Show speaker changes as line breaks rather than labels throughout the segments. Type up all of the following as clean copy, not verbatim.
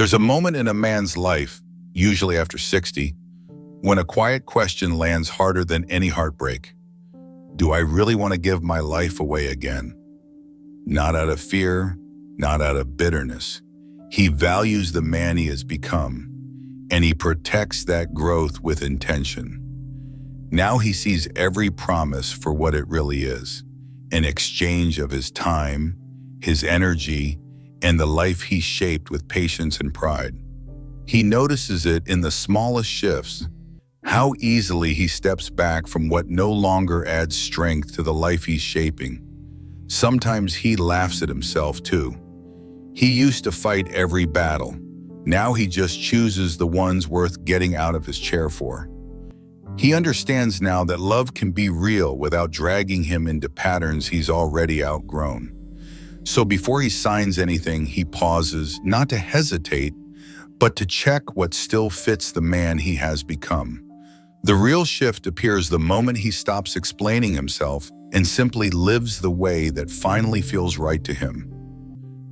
There's a moment in a man's life, usually after 60, when a quiet question lands harder than any heartbreak. Do I really want to give my life away again? Not out of fear, not out of bitterness. He values the man he has become, and he protects that growth with intention. Now he sees every promise for what it really is, an exchange of his time, his energy, and the life he shaped with patience and pride. He notices it in the smallest shifts, how easily he steps back from what no longer adds strength to the life he's shaping. Sometimes he laughs at himself too. He used to fight every battle. Now he just chooses the ones worth getting out of his chair for. He understands now that love can be real without dragging him into patterns he's already outgrown. So before he signs anything, he pauses, not to hesitate, but to check what still fits the man he has become. The real shift appears the moment he stops explaining himself and simply lives the way that finally feels right to him.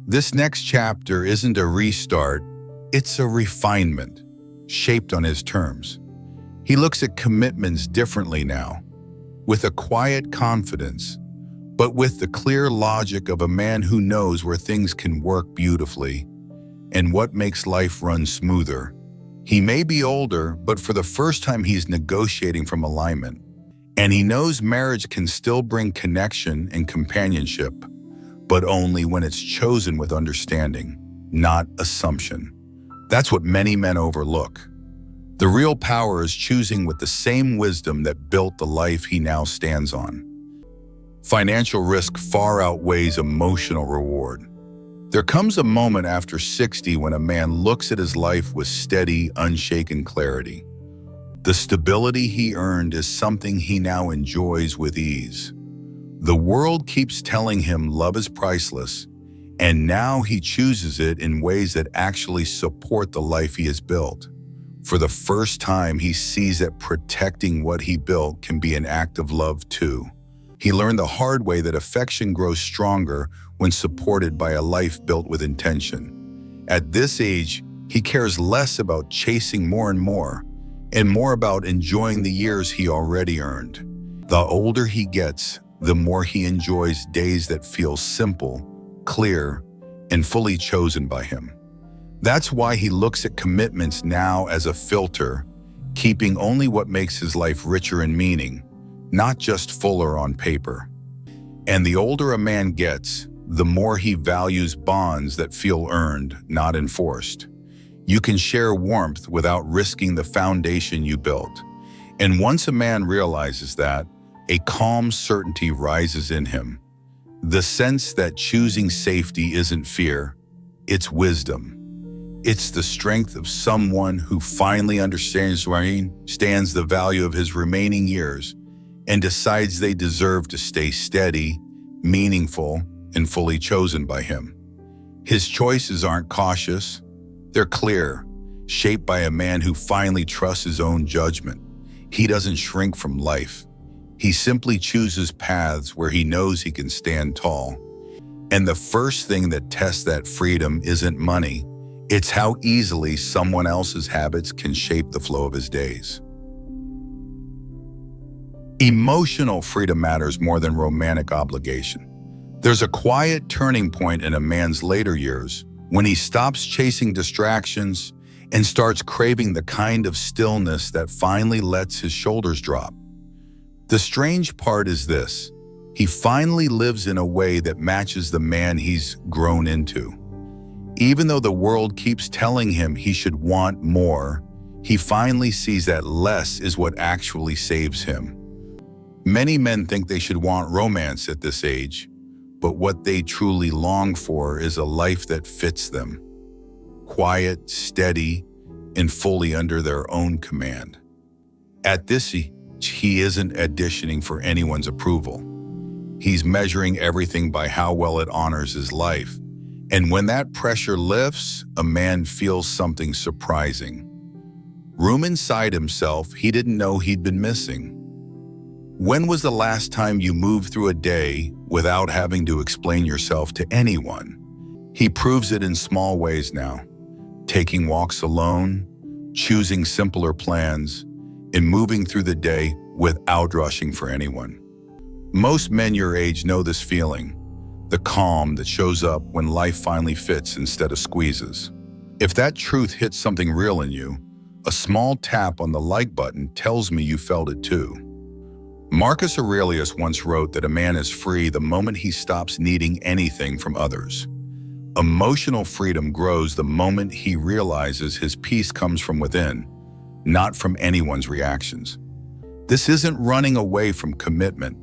This next chapter isn't a restart, it's a refinement, shaped on his terms. He looks at commitments differently now, with a quiet confidence, but with the clear logic of a man who knows where things can work beautifully and what makes life run smoother. He may be older, but for the first time he's negotiating from alignment. And he knows marriage can still bring connection and companionship, but only when it's chosen with understanding, not assumption. That's what many men overlook. The real power is choosing with the same wisdom that built the life he now stands on. Financial risk far outweighs emotional reward. There comes a moment after 60 when a man looks at his life with steady, unshaken clarity. The stability he earned is something he now enjoys with ease. The world keeps telling him love is priceless, and now he chooses it in ways that actually support the life he has built. For the first time, he sees that protecting what he built can be an act of love too. He learned the hard way that affection grows stronger when supported by a life built with intention. At this age, he cares less about chasing more and more about enjoying the years he already earned. The older he gets, the more he enjoys days that feel simple, clear, and fully chosen by him. That's why he looks at commitments now as a filter, keeping only what makes his life richer in meaning, not just fuller on paper. And the older a man gets, the more he values bonds that feel earned, not enforced. You can share warmth without risking the foundation you built. And once a man realizes that, a calm certainty rises in him. The sense that choosing safety isn't fear, it's wisdom. It's the strength of someone who finally understands the value of his remaining years and decides they deserve to stay steady, meaningful, and fully chosen by him. His choices aren't cautious, they're clear, shaped by a man who finally trusts his own judgment. He doesn't shrink from life. He simply chooses paths where he knows he can stand tall. And the first thing that tests that freedom isn't money. It's how easily someone else's habits can shape the flow of his days. Emotional freedom matters more than romantic obligation. There's a quiet turning point in a man's later years when he stops chasing distractions and starts craving the kind of stillness that finally lets his shoulders drop. The strange part is this: he finally lives in a way that matches the man he's grown into. Even though the world keeps telling him he should want more, he finally sees that less is what actually saves him. Many men think they should want romance at this age, but what they truly long for is a life that fits them. Quiet, steady, and fully under their own command. At this age, he isn't auditioning for anyone's approval. He's measuring everything by how well it honors his life. And when that pressure lifts, a man feels something surprising. Room inside himself he didn't know he'd been missing. When was the last time you moved through a day without having to explain yourself to anyone? He proves it in small ways now. taking walks alone, choosing simpler plans, and moving through the day without rushing for anyone. Most men your age know this feeling, the calm that shows up when life finally fits instead of squeezes. If that truth hits something real in you, a small tap on the like button tells me you felt it too. Marcus Aurelius once wrote that a man is free the moment he stops needing anything from others. Emotional freedom grows the moment he realizes his peace comes from within, not from anyone's reactions. This isn't running away from commitment.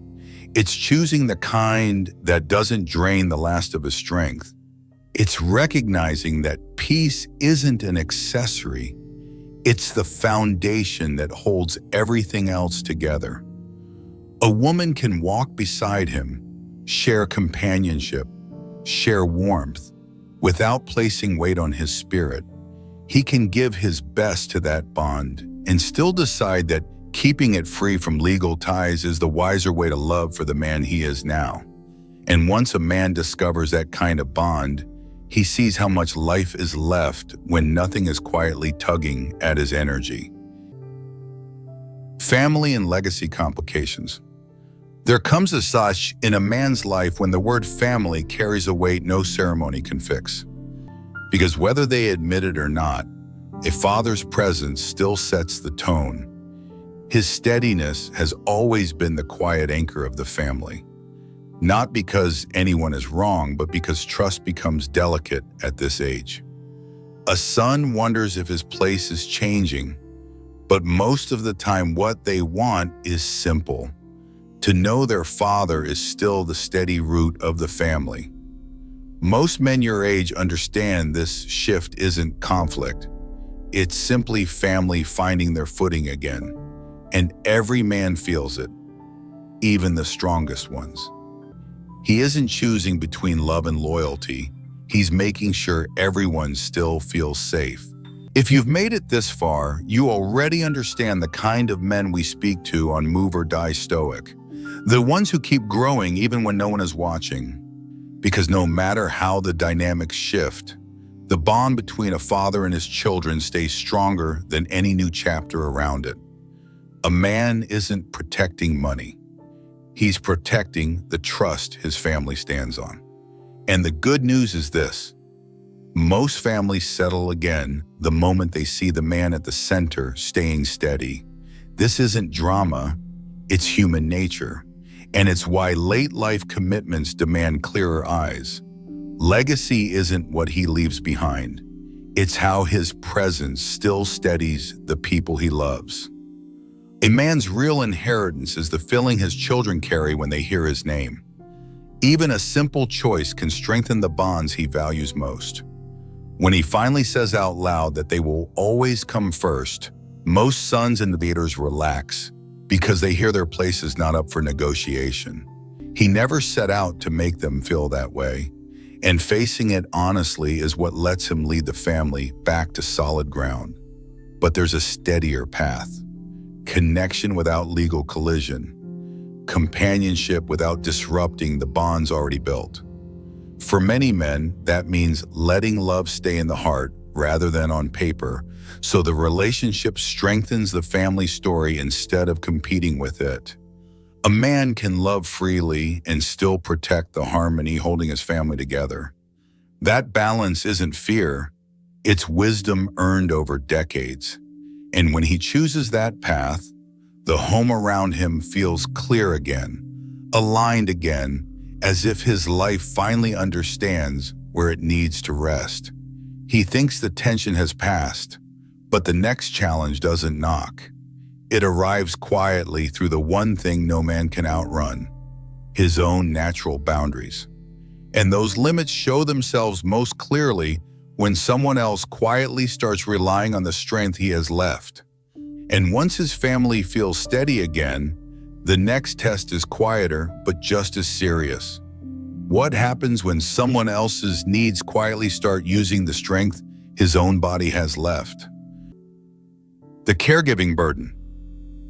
It's choosing the kind that doesn't drain the last of his strength. It's recognizing that peace isn't an accessory. It's the foundation that holds everything else together. A woman can walk beside him, share companionship, share warmth, without placing weight on his spirit. He can give his best to that bond and still decide that keeping it free from legal ties is the wiser way to love for the man he is now. And once a man discovers that kind of bond, he sees how much life is left when nothing is quietly tugging at his energy. Family and legacy complications. There comes a such in a man's life when the word family carries a weight no ceremony can fix. Because whether they admit it or not, a father's presence still sets the tone. His steadiness has always been the quiet anchor of the family. Not because anyone is wrong, but because trust becomes delicate at this age. A son wonders if his place is changing, but most of the time what they want is simple: to know their father is still the steady root of the family. Most men your age understand this shift isn't conflict. It's simply family finding their footing again. And every man feels it, even the strongest ones. He isn't choosing between love and loyalty. He's making sure everyone still feels safe. If you've made it this far, you already understand the kind of men we speak to on Move or Die Stoic. The ones who keep growing even when no one is watching. Because no matter how the dynamics shift, the bond between a father and his children stays stronger than any new chapter around it. A man isn't protecting money. He's protecting the trust his family stands on. And the good news is this: most families settle again the moment they see the man at the center staying steady. This isn't drama, it's human nature. And it's why late life commitments demand clearer eyes. Legacy isn't what he leaves behind. It's how his presence still steadies the people he loves. A man's real inheritance is the feeling his children carry when they hear his name. Even a simple choice can strengthen the bonds he values most. When he finally says out loud that they will always come first, most sons and leaders relax because they hear their place is not up for negotiation. He never set out to make them feel that way, and facing it honestly is what lets him lead the family back to solid ground. But there's a steadier path: connection without legal collision, companionship without disrupting the bonds already built. For many men, that means letting love stay in the heart rather than on paper, so the relationship strengthens the family story instead of competing with it. A man can love freely and still protect the harmony holding his family together. That balance isn't fear, it's wisdom earned over decades. And when he chooses that path, the home around him feels clear again, aligned again, as if his life finally understands where it needs to rest. He thinks the tension has passed, but the next challenge doesn't knock. It arrives quietly through the one thing no man can outrun: his own natural boundaries. And those limits show themselves most clearly when someone else quietly starts relying on the strength he has left. And once his family feels steady again, the next test is quieter but just as serious. What happens when someone else's needs quietly start using the strength his own body has left? The caregiving burden.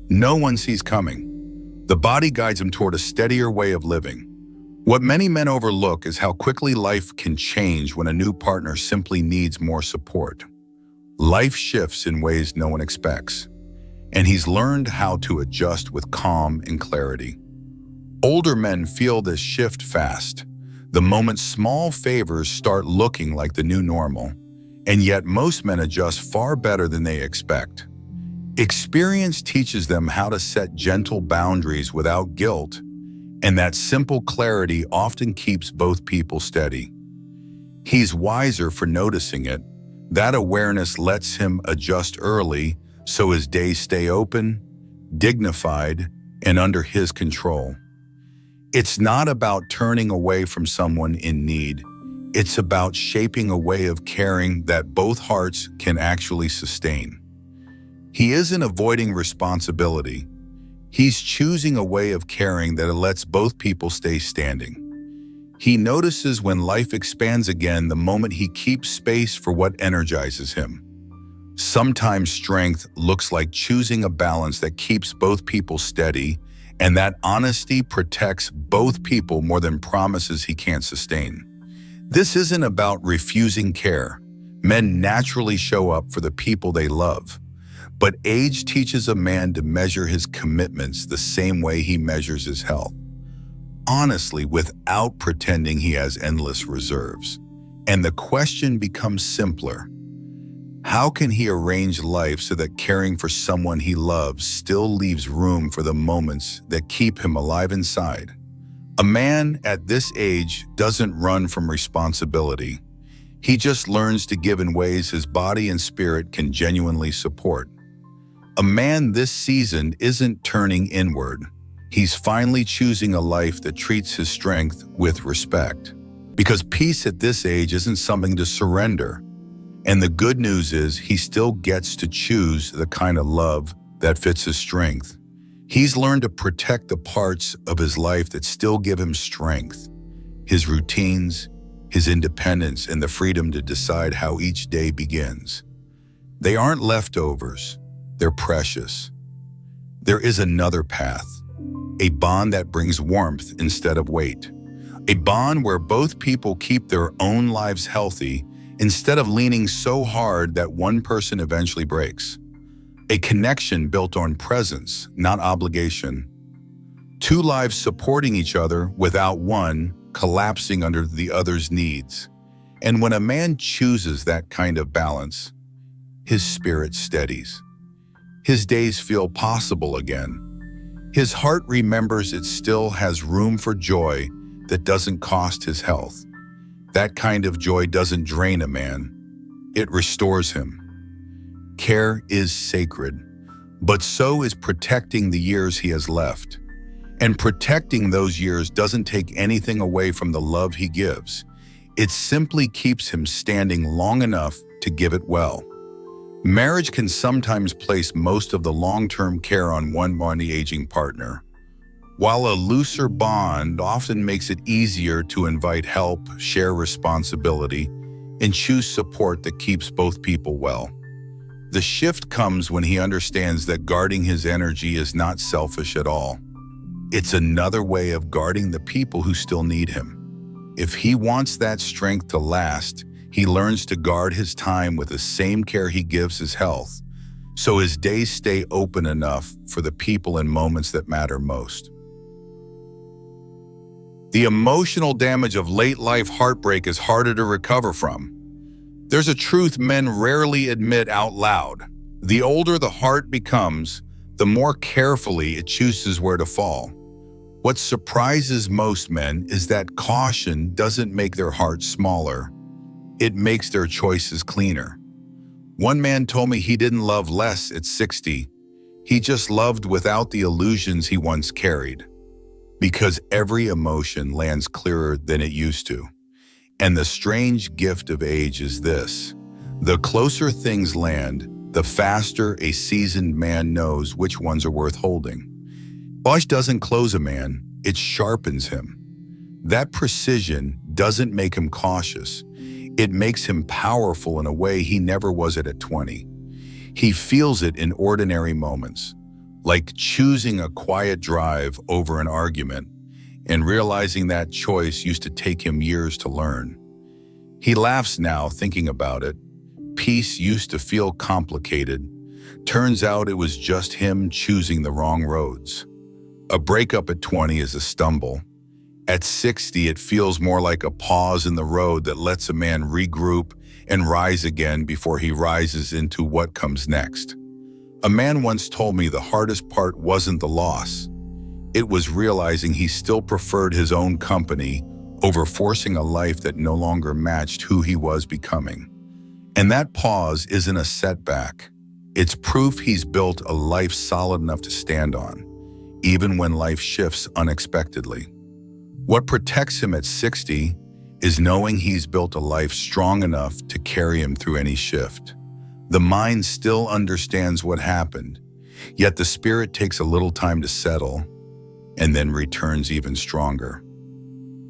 No one sees coming. The body guides him toward a steadier way of living. What many men overlook is how quickly life can change when a new partner simply needs more support. Life shifts in ways no one expects, and he's learned how to adjust with calm and clarity. Older men feel this shift fast, the moment small favors start looking like the new normal, and yet most men adjust far better than they expect. Experience teaches them how to set gentle boundaries without guilt, and that simple clarity often keeps both people steady. He's wiser for noticing it. That awareness lets him adjust early so his days stay open, dignified, and under his control. It's not about turning away from someone in need. It's about shaping a way of caring that both hearts can actually sustain. He isn't avoiding responsibility. He's choosing a way of caring that lets both people stay standing. He notices when life expands again the moment he keeps space for what energizes him. Sometimes strength looks like choosing a balance that keeps both people steady, and that honesty protects both people more than promises he can't sustain. This isn't about refusing care. Men naturally show up for the people they love. But age teaches a man to measure his commitments the same way he measures his health. Honestly, without pretending he has endless reserves. And the question becomes simpler. How can he arrange life so that caring for someone he loves still leaves room for the moments that keep him alive inside? A man at this age doesn't run from responsibility. He just learns to give in ways his body and spirit can genuinely support. A man this season isn't turning inward. He's finally choosing a life that treats his strength with respect. Because peace at this age isn't something to surrender. And the good news is he still gets to choose the kind of love that fits his strength. He's learned to protect the parts of his life that still give him strength. His routines, his independence, and the freedom to decide how each day begins. They aren't leftovers. They're precious. There is another path, a bond that brings warmth instead of weight, a bond where both people keep their own lives healthy instead of leaning so hard that one person eventually breaks, a connection built on presence, not obligation, two lives supporting each other without one collapsing under the other's needs. And when a man chooses that kind of balance, his spirit steadies. His days feel possible again. His heart remembers it still has room for joy that doesn't cost his health. That kind of joy doesn't drain a man. It restores him. Care is sacred, but so is protecting the years he has left. And protecting those years doesn't take anything away from the love he gives. It simply keeps him standing long enough to give it well. Marriage can sometimes place most of the long-term care on one aging partner, while a looser bond often makes it easier to invite help, share responsibility, and choose support that keeps both people well. The shift comes when he understands that guarding his energy is not selfish at all. It's another way of guarding the people who still need him. If he wants that strength to last, he learns to guard his time with the same care he gives his health, so his days stay open enough for the people and moments that matter most. The emotional damage of late-life heartbreak is harder to recover from. There's a truth men rarely admit out loud. The older the heart becomes, the more carefully it chooses where to fall. What surprises most men is that caution doesn't make their hearts smaller. It makes their choices cleaner. One man told me he didn't love less at 60. He just loved without the illusions he once carried. Because every emotion lands clearer than it used to. And the strange gift of age is this: the closer things land, the faster a seasoned man knows which ones are worth holding. Age doesn't close a man, it sharpens him. That precision doesn't make him cautious. It makes him powerful in a way he never was at 20. He feels it in ordinary moments, like choosing a quiet drive over an argument and realizing that choice used to take him years to learn. He laughs now thinking about it, peace used to feel complicated. Turns out it was just him choosing the wrong roads. A breakup at 20 is a stumble. At 60, it feels more like a pause in the road that lets a man regroup and rise again before he rises into what comes next. A man once told me the hardest part wasn't the loss. It was realizing he still preferred his own company over forcing a life that no longer matched who he was becoming. And that pause isn't a setback. It's proof he's built a life solid enough to stand on, even when life shifts unexpectedly. What protects him at 60 is knowing he's built a life strong enough to carry him through any shift. The mind still understands what happened, yet the spirit takes a little time to settle and then returns even stronger.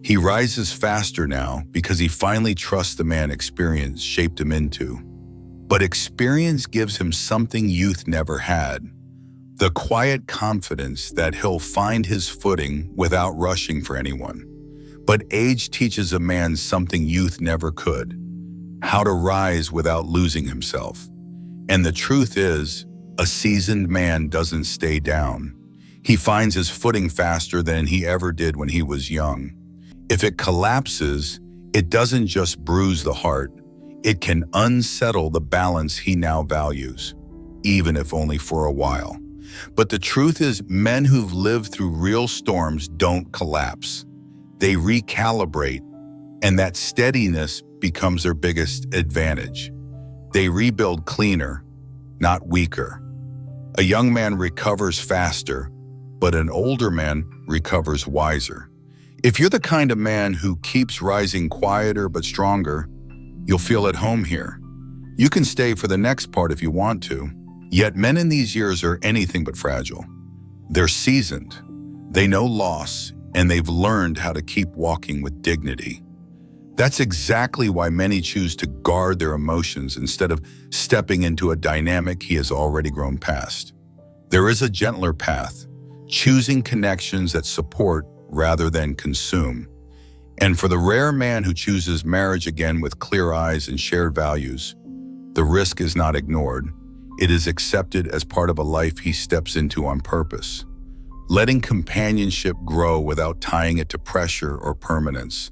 He rises faster now because he finally trusts the man experience shaped him into. But experience gives him something youth never had: the quiet confidence that he'll find his footing without rushing for anyone. But age teaches a man something youth never could: how to rise without losing himself. And the truth is, a seasoned man doesn't stay down. He finds his footing faster than he ever did when he was young. If it collapses, it doesn't just bruise the heart, it can unsettle the balance he now values, even if only for a while. But the truth is, men who've lived through real storms don't collapse. They recalibrate, and that steadiness becomes their biggest advantage. They rebuild cleaner, not weaker. A young man recovers faster, but an older man recovers wiser. If you're the kind of man who keeps rising quieter but stronger, you'll feel at home here. You can stay for the next part if you want to. Yet men in these years are anything but fragile. They're seasoned, they know loss, and they've learned how to keep walking with dignity. That's exactly why many choose to guard their emotions instead of stepping into a dynamic he has already grown past. There is a gentler path, choosing connections that support rather than consume. And for the rare man who chooses marriage again with clear eyes and shared values, the risk is not ignored. It is accepted as part of a life he steps into on purpose. Letting companionship grow without tying it to pressure or permanence.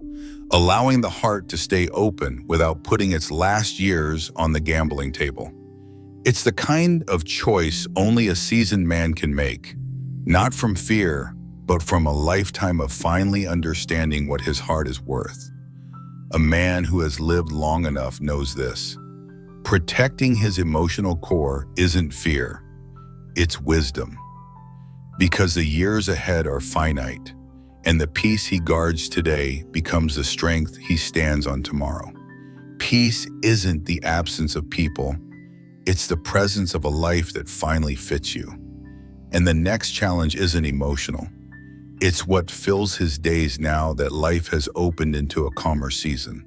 Allowing the heart to stay open without putting its last years on the gambling table. It's the kind of choice only a seasoned man can make, not from fear, but from a lifetime of finally understanding what his heart is worth. A man who has lived long enough knows this. Protecting his emotional core isn't fear, it's wisdom. Because the years ahead are finite, and the peace he guards today becomes the strength he stands on tomorrow. Peace isn't the absence of people, it's the presence of a life that finally fits you. And the next challenge isn't emotional. It's what fills his days now that life has opened into a calmer season.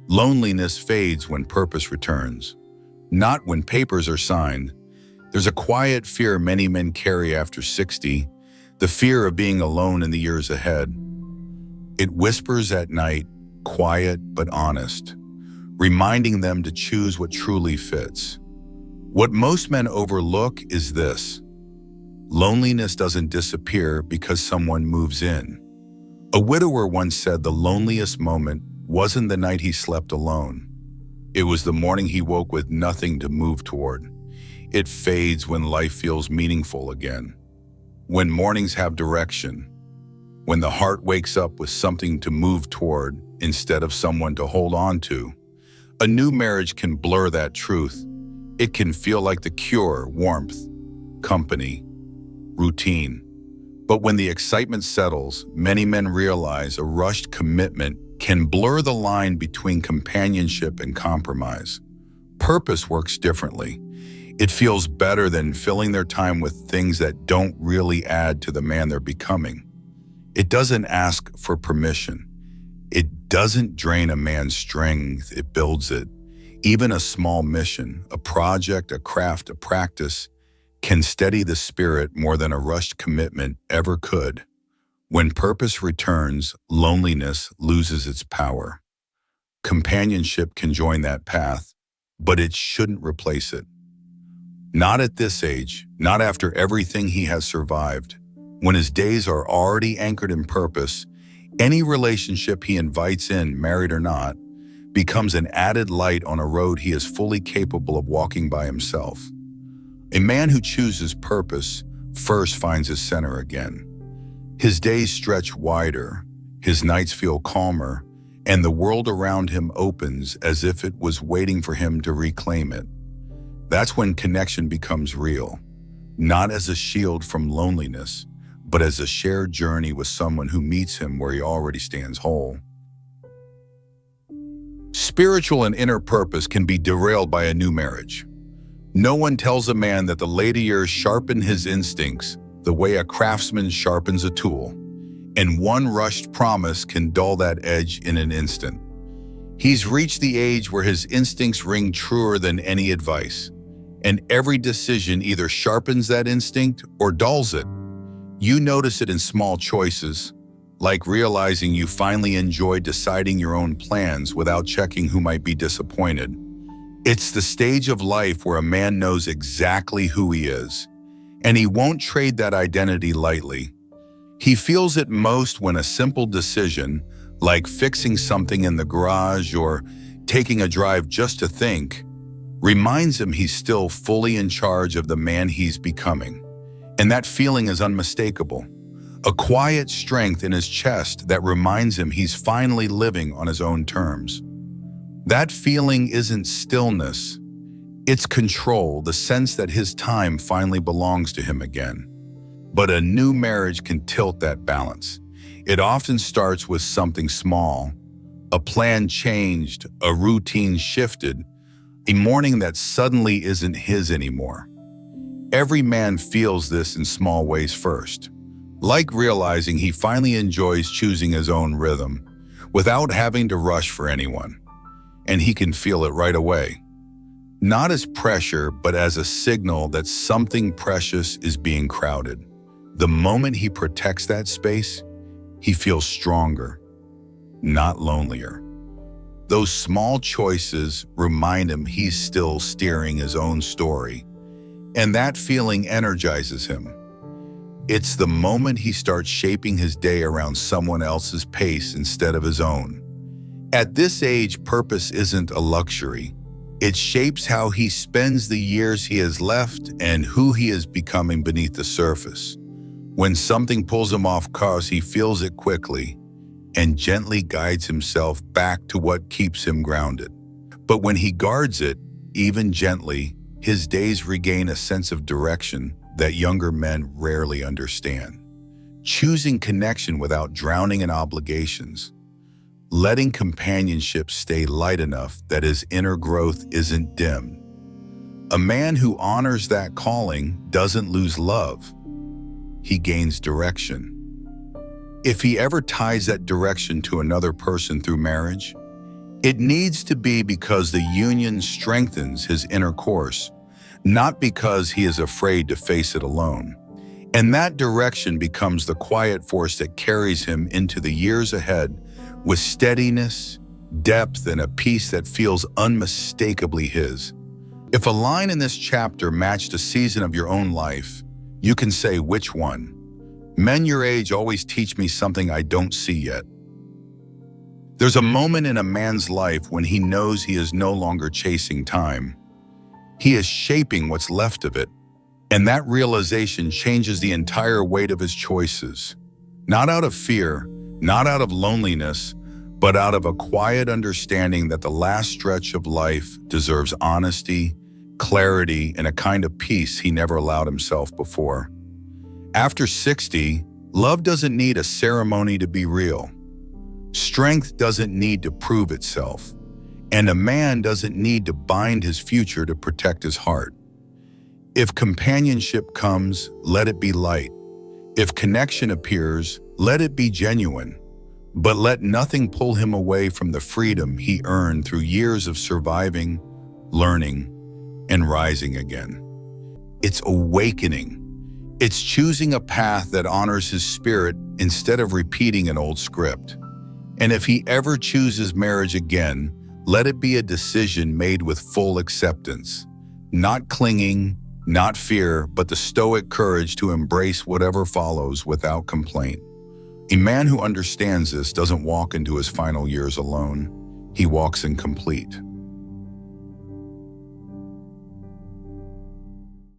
Loneliness fades when purpose returns, not when papers are signed. There's a quiet fear many men carry after 60, the fear of being alone in the years ahead. It whispers at night, quiet but honest, reminding them to choose what truly fits. What most men overlook is this: loneliness doesn't disappear because someone moves in. A widower once said the loneliest moment wasn't the night he slept alone. It was the morning he woke with nothing to move toward. It fades when life feels meaningful again. When mornings have direction. When the heart wakes up with something to move toward instead of someone to hold on to. A new marriage can blur that truth. It can feel like the cure: warmth, company, routine. But when the excitement settles, many men realize a rushed commitment can blur the line between companionship and compromise. Purpose works differently. It feels better than filling their time with things that don't really add to the man they're becoming. It doesn't ask for permission. It doesn't drain a man's strength, it builds it. Even a small mission, a project, a craft, a practice, can steady the spirit more than a rushed commitment ever could. When purpose returns, loneliness loses its power. Companionship can join that path, but it shouldn't replace it. Not at this age, not after everything he has survived. When his days are already anchored in purpose, any relationship he invites in, married or not, becomes an added light on a road he is fully capable of walking by himself. A man who chooses purpose first finds his center again. His days stretch wider, his nights feel calmer, and the world around him opens as if it was waiting for him to reclaim it. That's when connection becomes real, not as a shield from loneliness, but as a shared journey with someone who meets him where he already stands whole. Spiritual and inner purpose can be derailed by a new marriage. No one tells a man that the later years sharpen his instincts the way a craftsman sharpens a tool, and one rushed promise can dull that edge in an instant. He's reached the age where his instincts ring truer than any advice, and every decision either sharpens that instinct or dulls it. You notice it in small choices, like realizing you finally enjoy deciding your own plans without checking who might be disappointed. It's the stage of life where a man knows exactly who he is, and he won't trade that identity lightly. He feels it most when a simple decision, like fixing something in the garage or taking a drive just to think, reminds him he's still fully in charge of the man he's becoming. And that feeling is unmistakable. A quiet strength in his chest that reminds him he's finally living on his own terms. That feeling isn't stillness. It's control, the sense that his time finally belongs to him again. But a new marriage can tilt that balance. It often starts with something small, a plan changed, a routine shifted, a morning that suddenly isn't his anymore. Every man feels this in small ways first, like realizing he finally enjoys choosing his own rhythm without having to rush for anyone. And he can feel it right away. Not as pressure, but as a signal that something precious is being crowded. The moment he protects that space, he feels stronger, not lonelier. Those small choices remind him he's still steering his own story, and that feeling energizes him. It's the moment he starts shaping his day around someone else's pace instead of his own. At this age, purpose isn't a luxury. It shapes how he spends the years he has left and who he is becoming beneath the surface. When something pulls him off course, he feels it quickly and gently guides himself back to what keeps him grounded. But when he guards it, even gently, his days regain a sense of direction that younger men rarely understand. Choosing connection without drowning in obligations. Letting companionship stay light enough that his inner growth isn't dimmed. A man who honors that calling doesn't lose love. He gains direction. If he ever ties that direction to another person through marriage, it needs to be because the union strengthens his inner course, not because he is afraid to face it alone. And that direction becomes the quiet force that carries him into the years ahead with steadiness, depth, and a peace that feels unmistakably his. If a line in this chapter matched a season of your own life, you can say which one. Men your age always teach me something I don't see yet. There's a moment in a man's life when he knows he is no longer chasing time. He is shaping what's left of it, and that realization changes the entire weight of his choices. Not out of fear, not out of loneliness, but out of a quiet understanding that the last stretch of life deserves honesty, clarity, and a kind of peace he never allowed himself before. After 60, love doesn't need a ceremony to be real. Strength doesn't need to prove itself, and a man doesn't need to bind his future to protect his heart. If companionship comes, let it be light. If connection appears, let it be genuine. But let nothing pull him away from the freedom he earned through years of surviving, learning, and rising again. It's awakening. It's choosing a path that honors his spirit instead of repeating an old script. And if he ever chooses marriage again, let it be a decision made with full acceptance, not clinging, not fear, but the stoic courage to embrace whatever follows without complaint. A man who understands this doesn't walk into his final years alone. He walks incomplete.